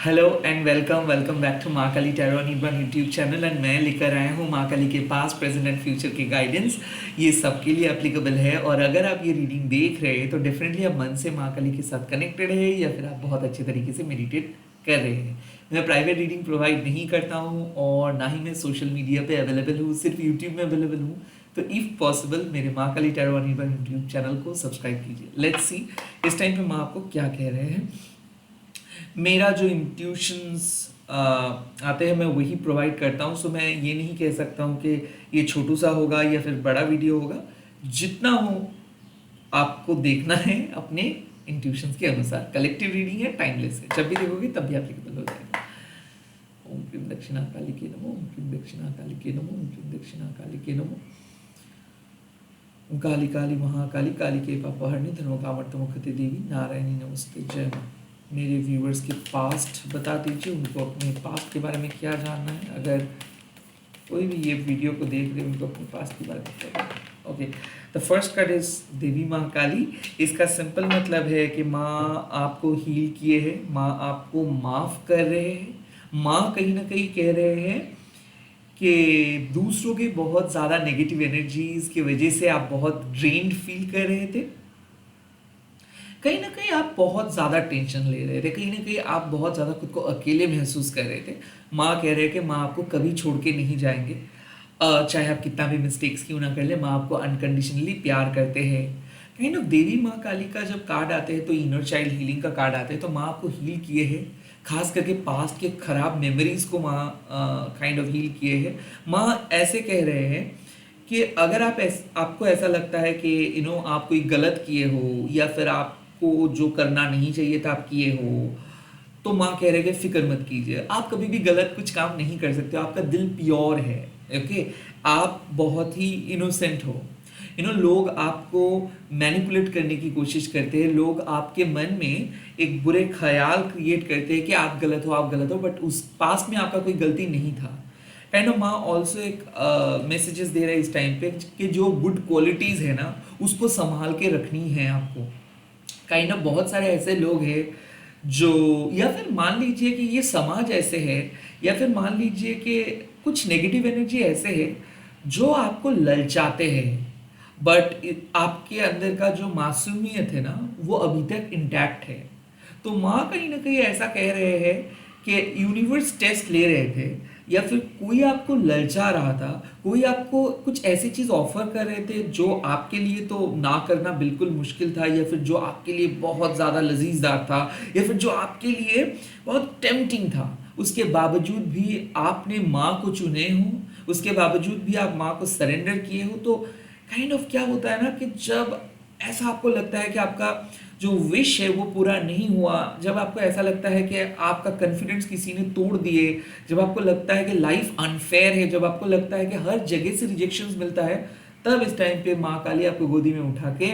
Hello and welcome back to Maa Kali tarot Nirban YouTube channel. And मैं लेकर आया हूँ माँ काली के पास्ट प्रेजेंट एंड फ्यूचर के गाइडेंस। ये सबके लिए एप्लीकेबल है और अगर आप ये रीडिंग देख रहे हैं तो डेफिनेटली आप मन से माँ काली के साथ कनेक्टेड है या फिर आप बहुत अच्छे तरीके से मेडिटेट कर रहे हैं। मैं प्राइवेट रीडिंग प्रोवाइड नहीं करता हूँ और ना ही मैं सोशल मीडिया पे अवेलेबल हूँ, सिर्फ यूट्यूब में अवेलेबल हूँ। तो इफ़ पॉसिबल मेरे माँ Kali tarot Nirban YouTube channel को सब्सक्राइब कीजिए। लेट्स सी इस टाइम पे माँ आपको क्या कह रहे हैं। मेरा जो इंट्यूशंस आते हैं मैं वही प्रोवाइड करता हूँ। सो मैं ये नहीं कह सकता हूँ कि ये छोटू सा होगा या फिर बड़ा वीडियो होगा। जितना हो आपको देखना है अपने इंट्यूशंस के अनुसार। कलेक्टिव रीडिंग है, टाइमलेस है, जब भी देखोगे तब भी एप्लीकेबल हो जाएगा। ओम क्रीम दक्षिणा काली के नमो, ओम क्रीम दक्षिणा काली के नमो, ओम क्रीम दक्षिणा काली के नमो। काली काली महाकाली काली के पापहरणी धर्म कामर्थ मुखते देवी नारायणी नमस्ते जय माँ। मेरे व्यूवर्स के पास्ट बता दीजिए, उनको अपने पास्ट के बारे में क्या जानना है। अगर कोई भी ये वीडियो को देख रहे हैं उनको अपने पास्ट के बारे में क्या जानना है। Okay, the first card is Devi Maa Kali. इसका सिंपल मतलब है कि माँ आपको हील किए हैं, माँ आपको माफ़ कर रहे हैं। माँ कहीं ना कहीं कह रहे हैं कि दूसरों की बहुत ज़्यादा नेगेटिव एनर्जीज की वजह से आप बहुत ड्रेन्ड फील कर रहे थे। कहीं ना कहीं आप बहुत ज़्यादा टेंशन ले रहे थे, कहीं ना कहीं आप बहुत ज़्यादा खुद को अकेले महसूस कर रहे थे। माँ कह रहे हैं कि माँ आपको कभी छोड़ के नहीं जाएंगे। चाहे आप कितना भी मिस्टेक्स क्यों ना कर ले, माँ आपको अनकंडीशनली प्यार करते हैं। कहीं ना देवी माँ काली का जब कार्ड आते हैं तो इनर चाइल्ड हीलिंग का कार्ड आते हैं। तो माँ आपको हील किए हैं, खास करके पास्ट के खराब मेमोरीज को माँ काइंड ऑफ हील किए हैं। माँ ऐसे कह रहे हैं कि अगर आपको ऐसा लगता है कि आप कोई गलत किए हो या फिर आपको जो करना नहीं चाहिए था आप किए हो, तो माँ कह रहे हैं कि फिक्र मत कीजिए। आप कभी भी गलत कुछ काम नहीं कर सकते हो, आपका दिल प्योर है। ओके, आप बहुत ही इनोसेंट हो। लोग आपको मैनिपुलेट करने की कोशिश करते हैं, लोग आपके मन में एक बुरे ख्याल क्रिएट करते हैं कि आप गलत हो, आप गलत हो, बट उस पास में आपका कोई गलती नहीं था। काइंड ऑफ माँ ऑल्सो एक मैसेजेस दे रहे हैं इस टाइम पे कि जो गुड क्वालिटीज़ है ना उसको संभाल के रखनी है आपको। काइंड ऑफ बहुत सारे ऐसे लोग हैं जो, या फिर मान लीजिए कि ये समाज ऐसे है, या फिर मान लीजिए कि कुछ नेगेटिव एनर्जी ऐसे है जो आपको ललचाते हैं, बट आपके अंदर का जो मासूमियत है ना वो अभी तक इंटैक्ट है। तो माँ कहीं ना कहीं ऐसा कह रहे हैं कि यूनिवर्स टेस्ट ले रहे थे, या फिर कोई आपको ललचा रहा था, कोई आपको कुछ ऐसी चीज़ ऑफर कर रहे थे जो आपके लिए तो ना करना बिल्कुल मुश्किल था, या फिर जो आपके लिए बहुत ज़्यादा लजीजदार था, या फिर जो आपके लिए बहुत टेम्पटिंग था। उसके बावजूद भी आपने माँ को चुने हो, उसके बावजूद भी आप माँ को सरेंडर किए हो। तो काइंड ऑफ क्या होता है ना कि जब ऐसा आपको लगता है कि आपका जो विश है वो पूरा नहीं हुआ, जब आपको ऐसा लगता है कि आपका कॉन्फिडेंस किसी ने तोड़ दिए, जब आपको लगता है कि लाइफ अनफेयर है, जब आपको लगता है कि हर जगह से रिजेक्शंस मिलता है, तब इस टाइम पे माँ काली आपको गोदी में उठा के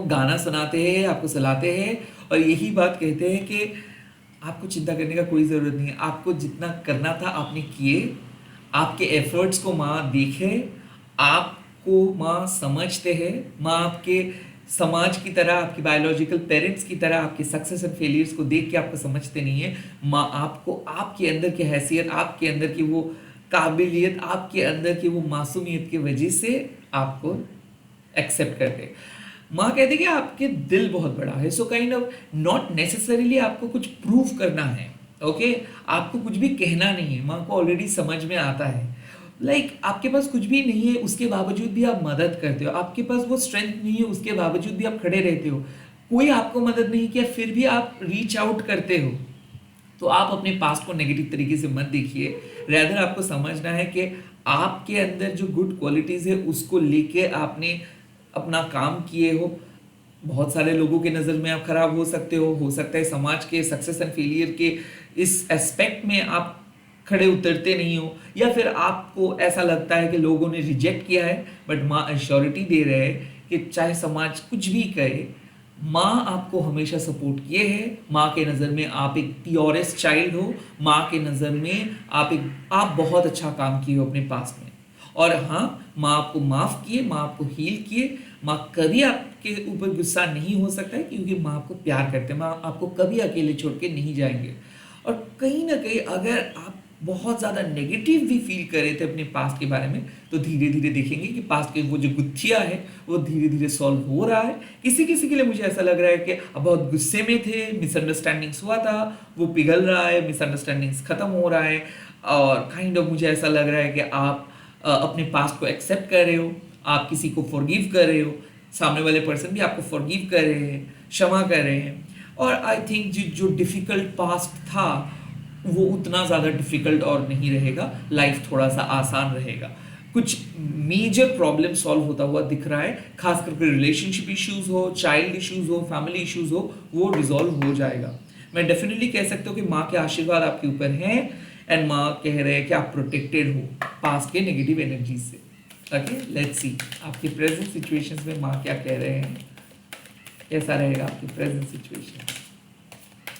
गाना सुनाते हैं, आपको सुलाते हैं और यही बात कहते हैं कि आपको चिंता करने का कोई ज़रूरत नहीं है। आपको जितना करना था आपने किए, आपके एफर्ट्स को माँ देखे, आपको माँ समझते हैं। माँ आपके समाज की तरह, आपके बायोलॉजिकल पेरेंट्स की तरह आपके सक्सेस एंड फेलियर्स को देख के आपको समझते नहीं है। माँ आपको आपके अंदर की हैसियत, आपके अंदर की वो काबिलियत, आपके अंदर की वो मासूमियत की वजह से आपको एक्सेप्ट करते हैं। माँ कहते हैं कि आपके दिल बहुत बड़ा है। So kind of not necessarily आपको कुछ प्रूव करना है। ओके, आपको कुछ भी कहना नहीं है, माँ को ऑलरेडी समझ में आता है। आपके पास कुछ भी नहीं है उसके बावजूद भी आप मदद करते हो, आपके पास वो स्ट्रेंथ नहीं है उसके बावजूद भी आप खड़े रहते हो, कोई आपको मदद नहीं किया फिर भी आप रीच आउट करते हो। तो आप अपने पास्ट को नेगेटिव तरीके से मत देखिए, रैदर आपको समझना है कि आपके अंदर जो गुड क्वालिटीज़ है उसको लेके आपने अपना काम किए हो। बहुत सारे लोगों के नज़र में आप खराब हो सकते हो सकता है समाज के सक्सेस एंड फेलियर के इस एस्पेक्ट में आप खड़े उतरते नहीं हो, या फिर आपको ऐसा लगता है कि लोगों ने रिजेक्ट किया है, बट माँ एश्योरिटी दे रहे हैं कि चाहे समाज कुछ भी कहे, माँ आपको हमेशा सपोर्ट किए है। माँ के नज़र में आप एक प्योरेस्ट चाइल्ड हो, माँ के नज़र में आप बहुत अच्छा काम किए हो अपने पास में। और हाँ, माँ आपको माफ़ किए, माँ आपको हील किए। माँ कभी आपके ऊपर गुस्सा नहीं हो सकता है क्योंकि माँ आपको प्यार करते हैं, माँ आपको कभी अकेले छोड़ के नहीं जाएंगे। और कहीं ना कहीं अगर आप बहुत ज़्यादा नेगेटिव भी फील कर रहे थे अपने पास्ट के बारे में, तो धीरे धीरे देखेंगे कि पास्ट के वो जो गुत्थियाँ है वो धीरे धीरे सॉल्व हो रहा है। किसी किसी के लिए मुझे ऐसा लग रहा है कि अब बहुत गुस्से में थे, मिसअंडरस्टैंडिंग्स हुआ था, वो पिघल रहा है, मिसअंडरस्टैंडिंग्स खत्म हो रहा है, और काइंड ऑफ मुझे ऐसा लग रहा है कि आप अपने पास्ट को एक्सेप्ट कर रहे हो, आप किसी को फॉरगिव कर रहे हो, सामने वाले पर्सन भी आपको फॉरगिव कर रहे हैं, क्षमा कर रहे हैं। और आई थिंक जो डिफ़िकल्ट पास्ट था वो उतना ज़्यादा डिफ़िकल्ट और नहीं रहेगा, लाइफ थोड़ा सा आसान रहेगा। कुछ मेजर प्रॉब्लम सॉल्व होता हुआ दिख रहा है, खास करके रिलेशनशिप इश्यूज हो, चाइल्ड इश्यूज हो, फैमिली इश्यूज हो, वो रिजॉल्व हो जाएगा। मैं डेफिनेटली कह सकता हूँ कि माँ के आशीर्वाद आपके ऊपर हैं, एंड माँ कह रहे हैं कि आप प्रोटेक्टेड हो पास्ट के नेगेटिव एनर्जी से। ओके, लेट्स सी आपके प्रेजेंट सिचुएशंस में माँ क्या कह रहे हैं, कैसा रहेगा आपकी प्रेजेंट सिचुएशन,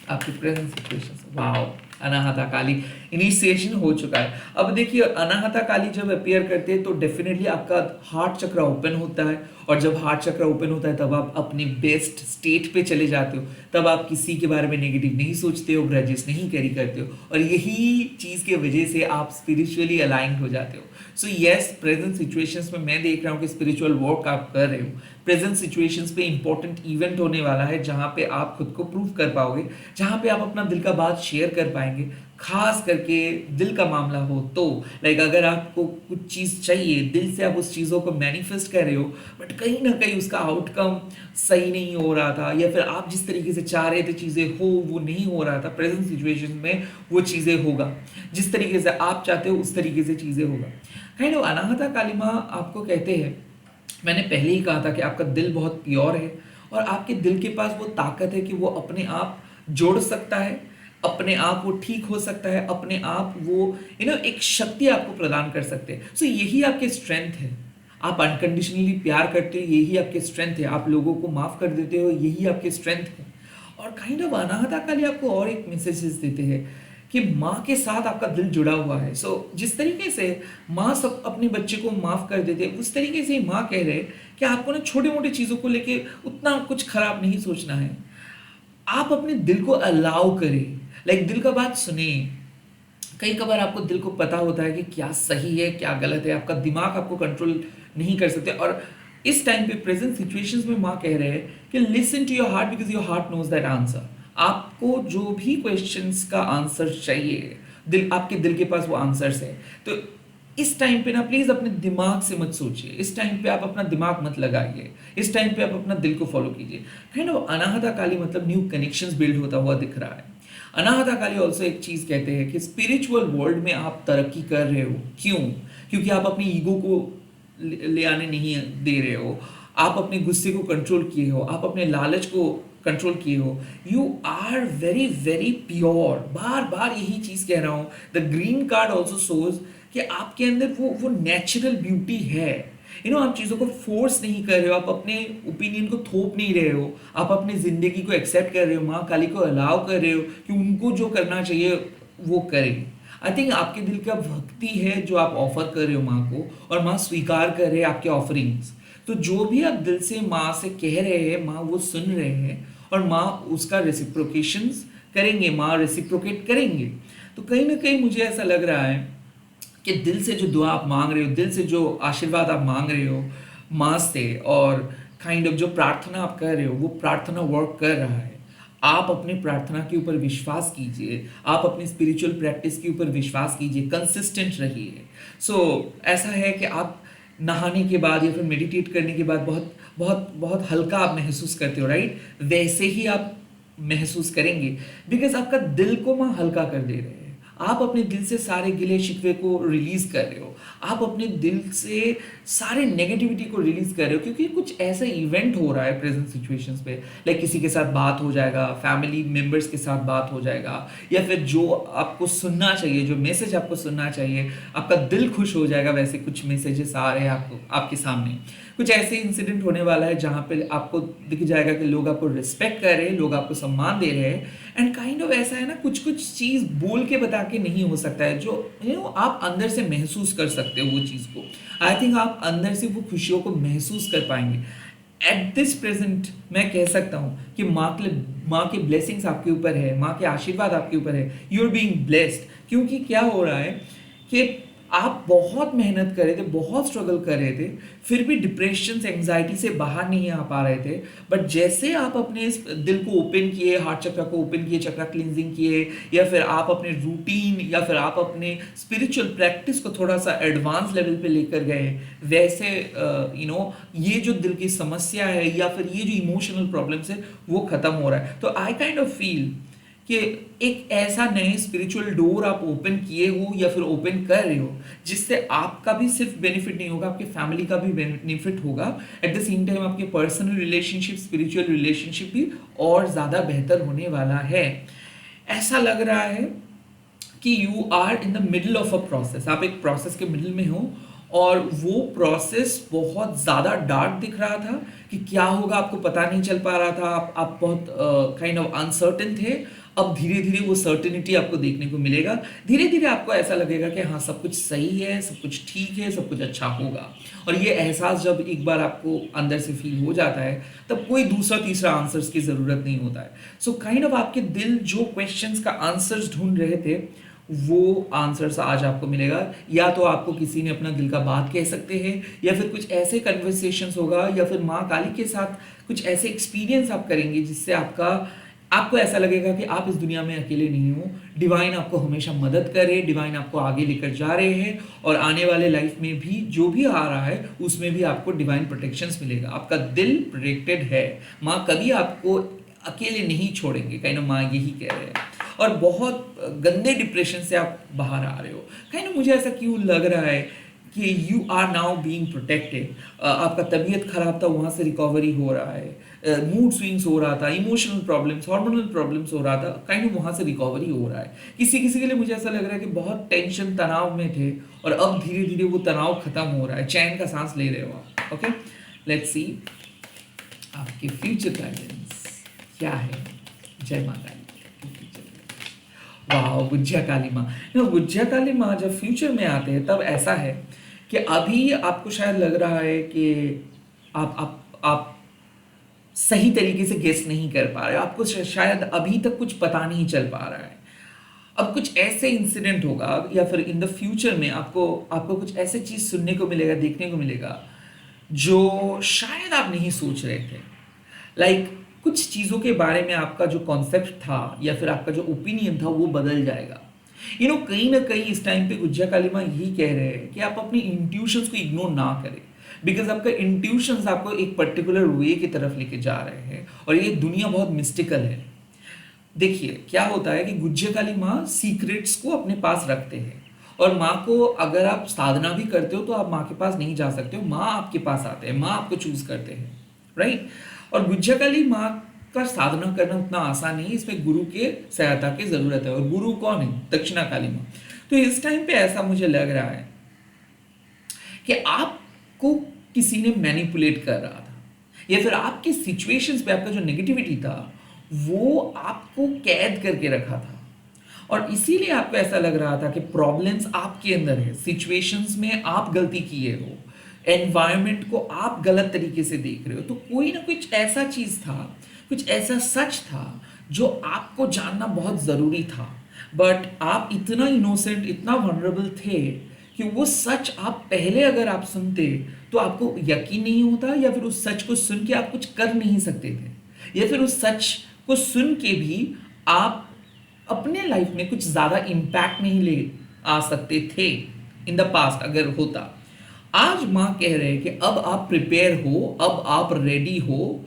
आपकी प्रेजेंट सिचुएशन। वाओ, अनाहता काली इनिशिएशन हो चुका है। अब देखिए, अनाहता काली जब अपियर करते हैं तो डेफिनेटली आपका हार्ट चक्र ओपन होता है, और जब हार्ट चक्र ओपन होता है तब आप अपने बेस्ट स्टेट पे चले जाते हो, तब आप किसी के बारे में नेगेटिव नहीं सोचते हो, ग्रजेस नहीं कैरी करते हो, और यही चीज़ की वजह से आप स्पिरिचुअली अलाइंड हो जाते हो। सो यस, प्रेजेंट सिचुएशंस में मैं देख रहा हूँ कि स्पिरिचुअल वर्क आप कर रहे हो। प्रेजेंट सिचुएशंस पे इंपॉर्टेंट इवेंट होने वाला है जहाँ पे आप खुद को प्रूव कर पाओगे, जहाँ पे आप अपना दिल का बात शेयर कर पाएंगे, खास करके दिल का मामला हो तो। लाइक अगर आपको कुछ चीज़ चाहिए, दिल से आप उस चीज़ों को मैनिफेस्ट कर रहे हो, बट कहीं ना कहीं उसका आउटकम सही नहीं हो रहा था, या फिर आप जिस तरीके से चाह रहे थे चीज़ें हो वो नहीं हो रहा था, प्रेजेंट सिचुएशन में वो चीज़ें होगा, जिस तरीके से आप चाहते हो उस तरीके से चीज़ें होगा। काइंड ऑफ अनाहता काली माँ आपको कहते हैं, मैंने पहले ही कहा था कि आपका दिल बहुत प्योर है, और आपके दिल के पास वो ताकत है कि वो अपने आप जोड़ सकता है, अपने आप वो ठीक हो सकता है, अपने आप वो एक शक्ति आपको प्रदान कर सकते हैं। सो यही आपके स्ट्रेंथ है, आप अनकंडीशनली प्यार करते हो, यही आपके स्ट्रेंथ है, आप लोगों को माफ कर देते हो, यही आपके स्ट्रेंथ है। और काइंड ऑफ अनाहता काली आपको और एक मैसेजेस देते हैं कि माँ के साथ आपका दिल जुड़ा हुआ है। सो जिस तरीके से माँ सब अपने बच्चे को माफ़ कर देते हैं, उस तरीके से ही माँ कह रहे हैं कि आपको ना छोटे मोटे चीज़ों को लेके उतना कुछ खराब नहीं सोचना है, आप अपने दिल को अलाउ करें, लाइक दिल का बात सुने। कई कबार आपको दिल को पता होता है कि क्या सही है क्या गलत है, आपका दिमाग आपको कंट्रोल नहीं कर सकते, और इस टाइम पे प्रेजेंट सिचुएशंस में माँ कह रहे हैं कि listen to your heart because your heart knows that answer. आपको जो भी क्वेश्चंस का आंसर चाहिए, दिल आपके दिल के पास वो आंसर्स है। तो इस टाइम पे ना प्लीज अपने दिमाग से मत सोचिए, इस टाइम पे आप अपना दिमाग मत लगाइए, इस टाइम पे आप अपना दिल को फॉलो कीजिए। काइंड ऑफ अनाहता काली मतलब न्यू कनेक्शंस बिल्ड होता हुआ दिख रहा है। अनाहता काली ऑल्सो एक चीज कहते हैं कि स्पिरिचुअल वर्ल्ड में आप तरक्की कर रहे हो। क्यों? क्योंकि आप अपनी ईगो को ले आने नहीं दे रहे हो, आप अपने गुस्से को कंट्रोल किए हो, आप अपने लालच को कंट्रोल किए हो। You are very very pure. बार बार यही चीज कह रहा हूँ, the green card also shows कि आपके अंदर वो नेचुरल ब्यूटी है। आप चीज़ों को फोर्स नहीं कर रहे हो, आप अपने ओपिनियन को थोप नहीं रहे हो, आप अपनी जिंदगी को एक्सेप्ट कर रहे हो, माँ काली को अलाउ कर रहे हो कि उनको जो करना चाहिए वो करें। आई थिंक आपके दिल का भक्ति है जो आप ऑफर कर रहे हो माँ को, और माँ स्वीकार कर रहे हैं आपके ऑफरिंग्स। तो जो भी आप दिल से माँ से कह रहे हैं, माँ वो सुन रहे हैं, और माँ उसका रेसिप्रोकेशन करेंगे, माँ रेसिप्रोकेट करेंगे। तो कहीं ना कहीं मुझे ऐसा लग रहा है कि दिल से जो दुआ आप मांग रहे हो, दिल से जो आशीर्वाद आप मांग रहे हो माँ से, और काइंड ऑफ जो प्रार्थना आप कर रहे हो, वो प्रार्थना वर्क कर रहा है। आप अपनी प्रार्थना के ऊपर विश्वास कीजिए, आप अपनी स्पिरिचुअल प्रैक्टिस के ऊपर विश्वास कीजिए, कंसिस्टेंट रहिए। सो ऐसा है कि आप नहाने के बाद या फिर मेडिटेट करने के बाद बहुत बहुत बहुत हल्का आप महसूस करते हो, राइट? वैसे ही आप महसूस करेंगे, बिकॉज आपका दिल को माँ हल्का कर दे रहे हैं। आप अपने दिल से सारे गिले शिकवे को रिलीज कर रहे हो, आप अपने दिल से सारे नेगेटिविटी को रिलीज कर रहे हो, क्योंकि कुछ ऐसा इवेंट हो रहा है प्रेजेंट सिचुएशंस पे। लाइक किसी के साथ बात हो जाएगा, फैमिली मेंबर्स के साथ बात हो जाएगा, या फिर जो आपको सुनना चाहिए, जो मैसेज आपको सुनना चाहिए, आपका दिल खुश हो जाएगा, वैसे कुछ मैसेजेस आ रहे हैं आपको आपके सामने। कुछ ऐसे इंसिडेंट होने वाला है जहाँ पे आपको दिख जाएगा कि लोग आपको रिस्पेक्ट कर रहे हैं, लोग आपको सम्मान दे रहे हैं, एंड काइंड ऑफ ऐसा है ना, कुछ कुछ चीज़ बोल के बता के नहीं हो सकता है, जो आप अंदर से महसूस कर सकते हो वो चीज़ को। आई थिंक आप अंदर से वो खुशियों को महसूस कर पाएंगे। एट दिस प्रेजेंट मैं कह सकता हूँ कि माँ के ब्लेसिंग्स आपके ऊपर है, माँ के आशीर्वाद आपके ऊपर है, यू आर बीइंग ब्लेस्ड। क्योंकि क्या हो रहा है कि आप बहुत मेहनत कर रहे थे, बहुत स्ट्रगल कर रहे थे, फिर भी डिप्रेशन एंग्जाइटी से बाहर नहीं आ पा रहे थे। बट जैसे आप अपने इस दिल को ओपन किए, हार्ट चक्र को ओपन किए, चक्र क्लिनजिंग किए, या फिर आप अपने रूटीन या फिर आप अपने स्पिरिचुअल प्रैक्टिस को थोड़ा सा एडवांस लेवल पे लेकर गए, वैसे ये जो दिल की समस्या है या फिर ये जो इमोशनल प्रॉब्लम्स है वो खत्म हो रहा है। तो आई काइंड ऑफ फील कि एक ऐसा नए स्पिरिचुअल डोर आप ओपन किए हो या फिर ओपन कर रहे हो, जिससे आपका भी सिर्फ बेनिफिट नहीं होगा, आपके फैमिली का भी बेनिफिट होगा। एट द सेम टाइम आपके पर्सनल रिलेशनशिप, स्पिरिचुअल रिलेशनशिप भी और ज़्यादा बेहतर होने वाला है। ऐसा लग रहा है कि you are in the middle of a process, आप एक प्रोसेस के मिडल में हो, और वो प्रोसेस बहुत ज़्यादा डार्क दिख रहा था कि क्या होगा आपको पता नहीं चल पा रहा था, आप बहुत काइंड ऑफ अनसर्टेन थे। अब धीरे धीरे वो सर्टेनिटी आपको देखने को मिलेगा, धीरे धीरे आपको ऐसा लगेगा कि हाँ सब कुछ सही है, सब कुछ ठीक है, सब कुछ अच्छा होगा। और ये एहसास जब एक बार आपको अंदर से फील हो जाता है, तब कोई दूसरा तीसरा आंसर्स की ज़रूरत नहीं होता है। सो काइंड ऑफ आपके दिल जो क्वेश्चंस का आंसर्स ढूंढ रहे थे, वो आंसर्स आज आपको मिलेगा। या तो आपको किसी ने अपना दिल का बात कह सकते हैं, या फिर कुछ ऐसे कन्वर्सेशंस होगा, या फिर माँ काली के साथ कुछ ऐसे एक्सपीरियंस आप करेंगे जिससे आपको ऐसा लगेगा कि आप इस दुनिया में अकेले नहीं हो, डिवाइन आपको हमेशा मदद करे, डिवाइन आपको आगे लेकर जा रहे हैं, और आने वाले लाइफ में भी जो भी आ रहा है उसमें भी आपको डिवाइन प्रोटेक्शंस मिलेगा। आपका दिल प्रोटेक्टेड है, माँ कभी आपको अकेले नहीं छोड़ेंगे, कहीं ना माँ यही कह रहे हैं। और बहुत गंदे डिप्रेशन से आप बाहर आ रहे हो, कहीं ना मुझे ऐसा क्यों लग रहा है कि you are now being protected. आपका तबीयत खराब था, वहाँ से रिकवरी हो रहा है, मूड स्विंग्स हो रहा था, इमोशनल प्रॉब्लम्स, हार्मोनल प्रॉब्लम्स हो रहा था, काइंड ऑफ वहाँ से रिकवरी हो रहा है। किसी किसी के लिए मुझे ऐसा लग रहा है कि बहुत टेंशन तनाव में थे, और अब धीरे धीरे वो तनाव खत्म हो रहा है, चैन का सांस ले रहे हो आप। ओके, लेट्स सी आपके फ्यूचर गाइडेंस क्या है। जय माता दी। वाह, गुज्जिया काली माँ। गुज्जिया काली माँ जब फ्यूचर में आते हैं तब ऐसा है कि अभी आपको शायद लग रहा है कि आप सही तरीके से गेस नहीं कर पा रहे हो, आपको शायद अभी तक कुछ पता नहीं चल पा रहा है। अब कुछ ऐसे इंसिडेंट होगा या फिर इन द फ्यूचर में आपको कुछ ऐसे चीज सुनने को मिलेगा, देखने को मिलेगा जो शायद आप नहीं सोच रहे थे। लाइक कुछ चीज़ों के बारे में आपका जो कॉन्सेप्ट था या फिर आपका जो ओपिनियन था वो बदल जाएगा। कहीं ना कहीं इस टाइम पे गुज्जिया काली माँ यही कह रहे हैं कि आप अपनी इंट्यूशंस को इग्नोर ना करें, बिकॉज आपका इंट्यूशंस आपको एक पर्टिकुलर वे की तरफ लेके जा रहे हैं, और ये दुनिया बहुत मिस्टिकल है। देखिए क्या होता है कि गुज्जिया काली माँ सीक्रेट्स को अपने पास रखते हैं, और माँ को अगर आप साधना भी करते हो तो आप माँ के पास नहीं जा सकते हो, माँ आपके पास आते हैं, माँ आपको चूज करते हैं, राइट। और गुज्जिया काली माँ का साधना करना उतना आसान नहीं है, इसमें गुरु के सहायता की जरूरत है। और गुरु कौन है? दक्षिणा काली माँ। तो इस टाइम पे ऐसा मुझे लग रहा है कि आपको किसी ने मैनिपुलेट कर रहा था, या फिर आपके सिचुएशंस पे आपका जो नेगेटिविटी था वो आपको कैद करके रखा था, और इसीलिए आपको ऐसा लग रहा था कि प्रॉब्लम्स आपके अंदर है, सिचुएशंस में आप गलती किए हो, एनवायरनमेंट को आप गलत तरीके से देख रहे हो। तो कोई ना कुछ ऐसा चीज था, कुछ ऐसा सच था जो आपको जानना बहुत जरूरी था, बट आप इतना इनोसेंट, इतना वनरेबल थे कि वो सच आप पहले अगर आप सुनते तो आपको यकीन नहीं होता, या फिर उस सच को सुन के आप कुछ कर नहीं सकते थे, या फिर उस सच को सुन के भी आप अपने लाइफ में कुछ ज्यादा इंपैक्ट नहीं ले आ सकते थे इन द पास्ट अगर होता। आज माँ कह रहे हैं कि अब आप प्रिपेयर हो, अब आप रेडी हो,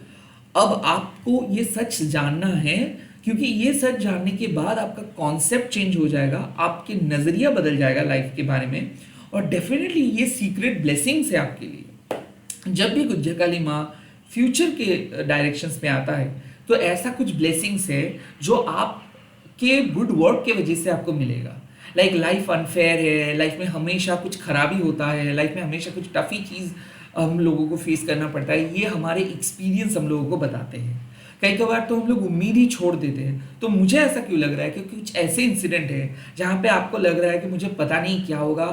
अब आपको ये सच जानना है, क्योंकि ये सच जानने के बाद आपका कॉन्सेप्ट चेंज हो जाएगा, आपके नजरिया बदल जाएगा लाइफ के बारे में, और डेफिनेटली ये सीक्रेट ब्लेसिंग्स है आपके लिए। जब भी गुज्जिया काली माँ फ्यूचर के डायरेक्शंस में आता है तो ऐसा कुछ ब्लेसिंग्स है जो आपके गुड वर्क के वजह से आपको मिलेगा। लाइक लाइफ अनफेयर है, लाइफ में हमेशा कुछ खराबी होता है, लाइफ में हमेशा कुछ टफी चीज़ हम लोगों को फेस करना पड़ता है, ये हमारे एक्सपीरियंस हम लोगों को बताते हैं। कई कबार तो हम लोग उम्मीद ही छोड़ देते हैं। तो मुझे ऐसा क्यों लग रहा है कि कुछ ऐसे इंसिडेंट है जहाँ पे आपको लग रहा है कि मुझे पता नहीं क्या होगा,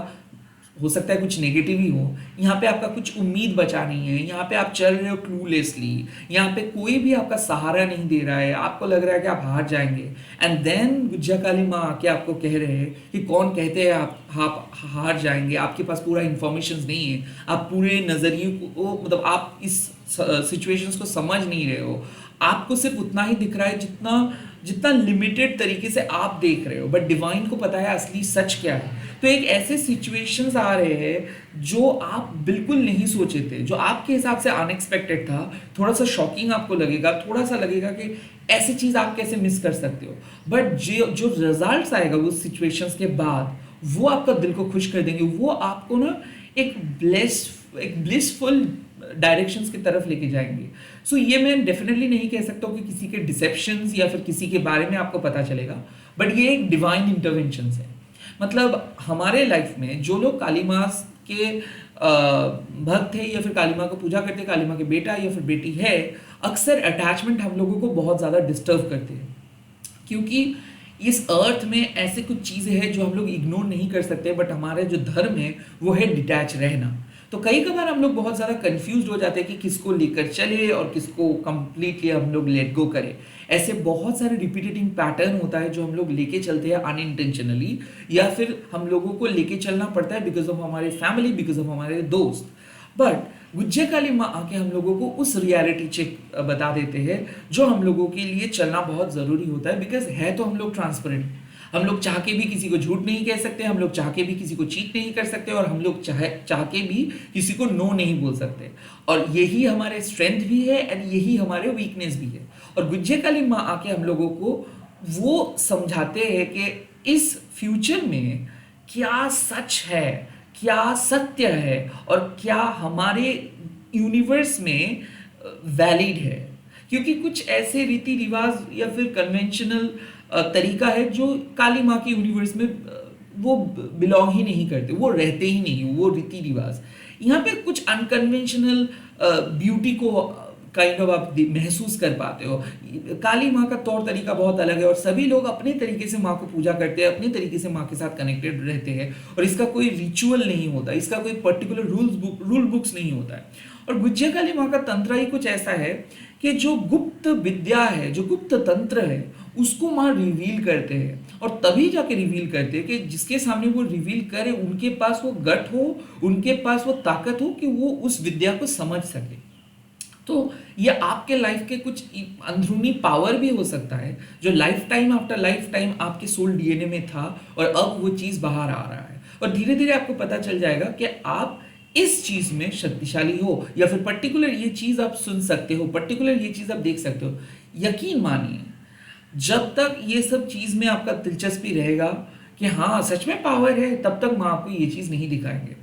हो सकता है कुछ नेगेटिव ही हो, यहाँ पे आपका कुछ उम्मीद बचा नहीं है, यहाँ पे आप चल रहे हो क्लूलेसली, यहाँ पे कोई भी आपका सहारा नहीं दे रहा है, आपको लग रहा है कि आप हार जाएंगे, एंड देन गुज्जा काली माँ आके आपको कह रहे हैं कि कौन कहते हैं आप हार जाएंगे, आपके पास पूरा इंफॉर्मेशन नहीं है, आप पूरे नज़रिए को मतलब आप इस सिचुएशंस को समझ नहीं रहे हो, आपको सिर्फ उतना ही दिख रहा है जितना जितना लिमिटेड तरीके से आप देख रहे हो, बट डिवाइन को पता है असली सच क्या है। तो एक ऐसे सिचुएशंस आ रहे हैं जो आप बिल्कुल नहीं सोचे थे, जो आपके हिसाब से अनएक्सपेक्टेड था, थोड़ा सा शॉकिंग आपको लगेगा, थोड़ा सा लगेगा कि ऐसी चीज़ आप कैसे मिस कर सकते हो, बट जो जो रिजल्ट्स आएगा उस सिचुएशंस के बाद वो आपका दिल को खुश कर देंगे, वो आपको ना एक ब्लिसफुल डायरेक्शंस की तरफ लेके जाएंगे। सो ये मैं डेफिनेटली नहीं कह सकता हूँ कि किसी के डिसेप्शंस या फिर किसी के बारे में आपको पता चलेगा, बट ये एक डिवाइन इंटरवेंशन है। मतलब हमारे लाइफ में जो लोग काली माँ के भक्त है या फिर काली माँ को पूजा करते, काली माँ के बेटा या फिर बेटी है, अक्सर अटैचमेंट हम लोगों को बहुत ज़्यादा डिस्टर्ब करते हैं, क्योंकि इस अर्थ में ऐसे कुछ चीज़ें हैं जो हम लोग इग्नोर नहीं कर सकते, बट हमारे जो धर्म है वो है डिटैच रहना। तो कई कबार हम लोग बहुत ज़्यादा कंफ्यूज हो जाते हैं कि किसको लेकर चले और किसको कंप्लीटली हम लोग लेट गो करें। ऐसे बहुत सारे रिपीटेटिंग पैटर्न होता है जो हम लोग लेके चलते हैं अनइंटेंशनली, या फिर हम लोगों को लेके चलना पड़ता है बिकॉज ऑफ हमारे फैमिली, बिकॉज ऑफ हमारे दोस्त। बट गुज्जे काली माँ आके हम लोगों को उस रियलिटी चेक बता देते हैं जो हम लोगों के लिए चलना बहुत ज़रूरी होता है, बिकॉज है तो हम लोग ट्रांसपेरेंट, हम लोग चाह के भी किसी को झूठ नहीं कह सकते, हम लोग चाह के भी किसी को चीट नहीं कर सकते, और हम लोग चाह के भी किसी को नो नहीं बोल सकते। और यही हमारे स्ट्रेंथ भी है एंड यही हमारे वीकनेस भी है। और गुज्जे काली माँ आके हम लोगों को वो समझाते हैं कि इस फ्यूचर में क्या सच है, क्या सत्य है, और क्या हमारे यूनिवर्स में वैलिड है। क्योंकि कुछ ऐसे रीति रिवाज या फिर कन्वेंशनल तरीका है जो काली माँ के यूनिवर्स में वो बिलोंग ही नहीं करते, वो रहते ही नहीं, वो रीति रिवाज। यहाँ पे कुछ अनकन्वेंशनल ब्यूटी को काइंड ऑफ आप महसूस कर पाते हो। काली माँ का तौर तरीका बहुत अलग है और सभी लोग अपने तरीके से माँ को पूजा करते हैं, अपने तरीके से माँ के साथ कनेक्टेड रहते हैं, और इसका कोई रिचुअल नहीं होता, इसका कोई पर्टिकुलर रूल बुक्स नहीं होता है। और गुज्जे काली माँ का तंत्र ही कुछ ऐसा है कि जो गुप्त विद्या है, जो गुप्त तंत्र है, उसको माँ रिवील करते हैं, और तभी जाके रिवील करते हैं कि जिसके सामने वो रिवील करे उनके पास वो गट हो, उनके पास वो ताकत हो कि वो उस विद्या को समझ सके। तो ये आपके लाइफ के कुछ अंदरूनी पावर भी हो सकता है जो life time after life time आपके सोल डीएनए में था, और अब वो चीज़ बाहर आ रहा है, और धीरे धीरे आपको पता चल जाएगा कि आप इस चीज़ में शक्तिशाली हो, या फिर पर्टिकुलर ये चीज़ आप सुन सकते हो, पर्टिकुलर ये चीज़ आप देख सकते हो। यकीन मानिए, जब तक ये सब चीज़ में आपका दिलचस्पी रहेगा कि हाँ सच में पावर है, तब तक मैं आपको ये चीज़ नहीं दिखाएंगे।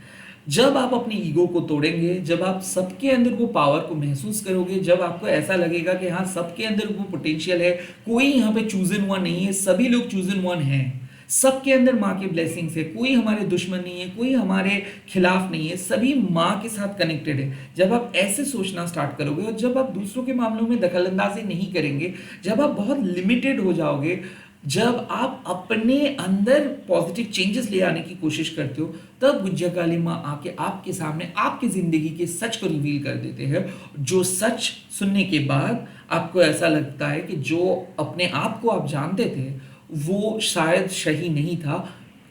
जब आप अपनी ईगो को तोड़ेंगे, जब आप सबके अंदर वो पावर को महसूस करोगे, जब आपको ऐसा लगेगा कि हाँ सबके अंदर वो पोटेंशियल है, कोई यहाँ पे चूजन वन नहीं है, सभी लोग चूजन वन हैं, सबके अंदर माँ के ब्लेसिंग्स है, कोई हमारे दुश्मन नहीं है, कोई हमारे खिलाफ नहीं है, सभी माँ के साथ कनेक्टेड है। जब आप ऐसे सोचना स्टार्ट करोगे, और जब आप दूसरों के मामलों में दखलंदाजी नहीं करेंगे, जब आप बहुत लिमिटेड हो जाओगे, जब आप अपने अंदर पॉजिटिव चेंजेस ले आने की कोशिश करते हो, तब गुज्जा काली माँ आके आपके सामने आपकी जिंदगी के सच को रिवील कर देते हैं, जो सच सुनने के बाद आपको ऐसा लगता है कि जो अपने आप को आप जानते थे वो शायद सही नहीं था,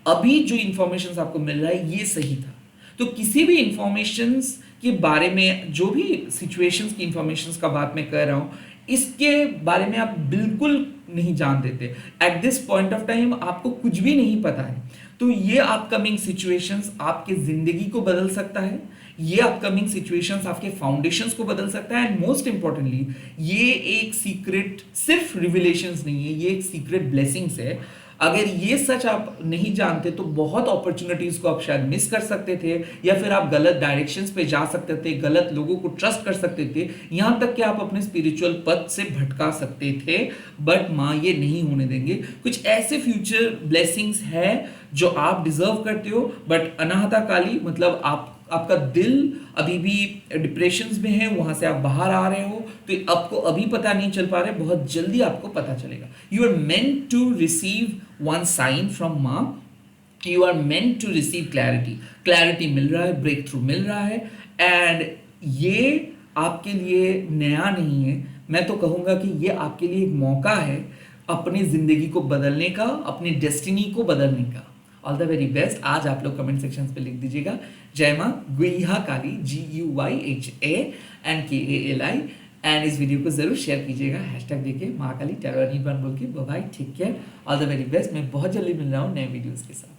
अभी जो इंफॉर्मेशन आपको मिल रहा है ये सही था। तो किसी भी इंफॉर्मेशंस के बारे में, जो भी सिचुएशंस की इंफॉर्मेशंस का बात मैं कर रहा हूँ, इसके बारे में आप बिल्कुल नहीं जानते थे, at this point of time आपको कुछ भी नहीं पता है, तो ये अपकमिंग सिचुएशंस आपके जिंदगी को बदल सकता है, ये अपकमिंग सिचुएशंस आपके फाउंडेशंस को बदल सकता है, एंड मोस्ट इंपॉर्टेंटली ये एक सीक्रेट सिर्फ रिविलेशंस नहीं है, ये एक सीक्रेट ब्लेसिंग्स है। अगर ये सच आप नहीं जानते तो बहुत अपॉर्चुनिटीज को आप शायद मिस कर सकते थे, या फिर आप गलत डायरेक्शंस पे जा सकते थे, गलत लोगों को ट्रस्ट कर सकते थे, यहाँ तक कि आप अपने स्पिरिचुअल पथ से भटका सकते थे। बट माँ ये नहीं होने देंगे। कुछ ऐसे फ्यूचर ब्लेसिंग्स है जो आप डिजर्व करते हो, बट अनाहता काली मतलब आपका दिल अभी भी डिप्रेशंस में है, वहां से आप बाहर आ रहे हो, तो आपको अभी पता नहीं चल पा रहा है, बहुत जल्दी आपको पता चलेगा। You are meant to receive one sign from Maa, you are meant to receive clarity, clarity मिल रहा है, ब्रेक थ्रू मिल रहा है, एंड ये आपके लिए नया नहीं है। मैं तो कहूँगा कि ये आपके लिए एक मौका है अपनी ज़िंदगी को बदलने का, अपनी डेस्टिनी को बदलने का। All the very best. आज आप लोग कमेंट सेक्शन पे लिख दीजिएगा जय माँ गुइहा काली, GUYHANKALI, एंड इस वीडियो को जरूर शेयर कीजिएगा हैशटैग देके महाकाली टैरो बोल के। Bye, take care, all the very best. मैं बहुत जल्दी मिल रहा हूँ नए वीडियोस के साथ।